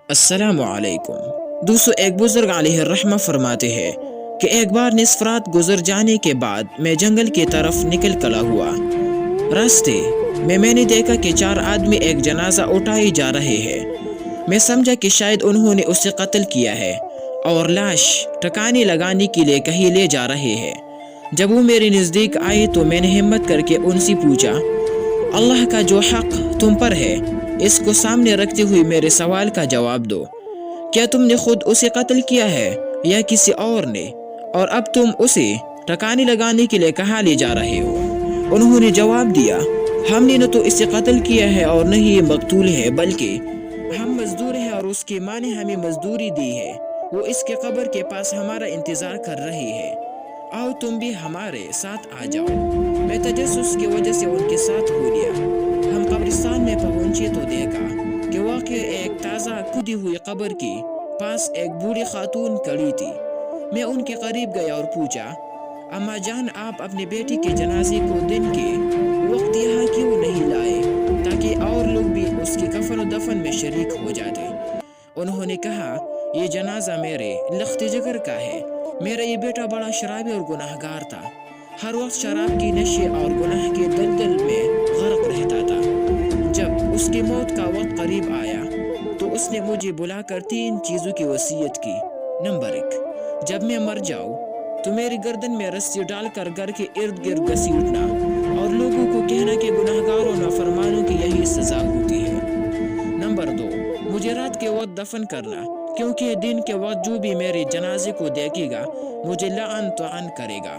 السلام علیکم دوستو، ایک بزرگ علیہ الرحمہ فرماتے ہیں کہ ایک بار نصف رات گزر جانے کے بعد میں جنگل کی طرف نکل کلا ہوا۔ راستے میں نے دیکھا کہ 4 آدمی ایک جنازہ اٹھائے جا رہے ہیں۔ میں سمجھا کہ شاید انہوں نے اسے قتل کیا ہے اور لاش ٹھکانے لگانے کے لیے کہیں لے جا رہے ہیں۔ جب وہ میرے نزدیک آئے تو میں نے ہمت کر کے ان سے پوچھا، اللہ کا جو حق تم پر ہے اس کو سامنے رکھتے ہوئے میرے سوال کا جواب دو۔ کیا تم نے خود اسے قتل کیا ہے یا کسی اور نے؟ اور اب تم اسے ٹھکانے لگانے کے لیے کہاں لے جا رہے ہو؟ انہوں نے جواب دیا، ہم نے نہ تو اسے قتل کیا ہے اور نہ ہی یہ مقتول ہے، بلکہ ہم مزدور ہیں اور اس کی ماں نے ہمیں مزدوری دی ہے۔ وہ اس کے قبر کے پاس ہمارا انتظار کر رہی ہے، آؤ تم بھی ہمارے ساتھ آ جاؤ۔ میں تجسس کی وجہ سے ان کے ساتھ ہو لیا۔ ہم قبرستان میں پہنچے تو دیکھا کہ واقعی ایک تازہ کھدی ہوئی قبر کے پاس ایک بوڑھی خاتون کھڑی تھی۔ میں ان کے قریب گیا اور پوچھا، اماں جان، آپ اپنے بیٹی کے جنازے کو دن کے وقت یہاں کیوں نہیں لائے تاکہ اور لوگ بھی اس کی کفن و دفن میں شریک ہو جاتے؟ انہوں نے کہا، یہ جنازہ میرے لخت جگر کا ہے۔ میرا یہ بیٹا بڑا شرابی اور گناہ گار تھا، ہر وقت شراب کی نشے اور گناہ کے دلدل میں غرق رہتا تھا۔ جب اس کی موت کا وقت قریب آیا تو اس نے مجھے بلا کر 3 چیزوں کی وصیت کی۔ نمبر 1، جب میں مر جاؤں تو میری گردن میں رسی ڈال کر گھر کے ارد گرد گھسیٹنا اور لوگوں کو کہنا کہ گناہ گاروں نافرمانوں کی یہی سزا ہوتی ہے۔ نمبر 2، مجھے رات کے وقت دفن کرنا، کیونکہ دن کے وقت جو بھی میرے جنازے کو دیکھے گا مجھے لعن طعن کرے گا۔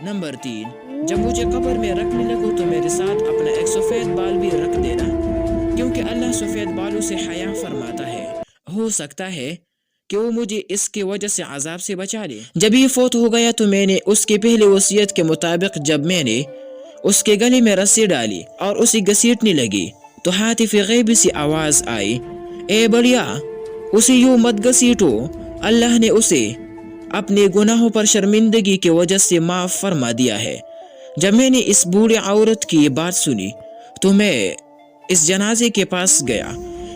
نمبر 3، جب مجھے قبر میں رکھنے لگو تو میرے ساتھ اپنا ایک سفید بال بھی رکھ دینا، کیونکہ اللہ سفید بالوں سے حیا فرماتا ہے، ہو سکتا ہے کہ وہ مجھے اس کی وجہ سے عذاب سے بچا لے۔ جب یہ فوت ہو گیا تو میں نے اس کی پہلی وصیت کے مطابق جب میں نے اس کے گلے میں رسی ڈالی اور اسے گھسیٹنے لگی تو ہاتف غیبی سی آواز آئی، اے بڑیا، اسے یوں مت گھسیٹو، اللہ نے اسے اپنے گناہوں پر شرمندگی کی وجہ سے معاف فرما دیا ہے۔ جب میں نے اس بوڑھی عورت کی یہ بات سنی تو میں اس جنازے کے پاس گیا،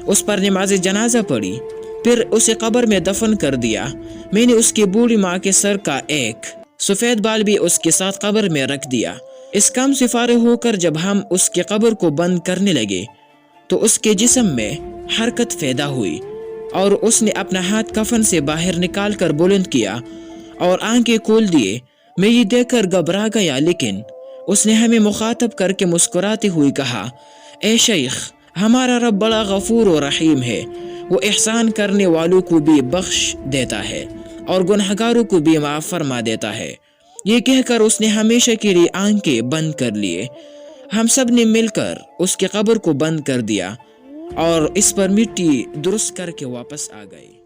اس پر نماز جنازہ پڑھی، پھر اسے قبر میں دفن کر دیا۔ میں نے اس کی بوڑھی ماں کے سر کا ایک سفید بال بھی اس کے ساتھ قبر میں رکھ دیا۔ اس کام سے فارغ ہو کر جب ہم اس کی قبر کو بند کرنے لگے تو اس کے جسم میں حرکت پیدا ہوئی اور اس نے اپنا ہاتھ کفن سے باہر نکال کر بلند کیا اور آنکھیں کھول دیے۔ میں یہ دیکھ کر گھبرا گیا، لیکن اس نے ہمیں مخاطب کر کے مسکراتے ہوئے کہا، اے شیخ، ہمارا رب بڑا غفور و رحیم ہے، وہ احسان کرنے والوں کو بھی بخش دیتا ہے اور گنہگاروں کو بھی معاف فرما دیتا ہے۔ یہ کہہ کر اس نے ہمیشہ کے لیے آنکھیں بند کر لیے۔ ہم سب نے مل کر اس کی قبر کو بند کر دیا اور اس پر مٹی درست کر کے واپس آ گئے۔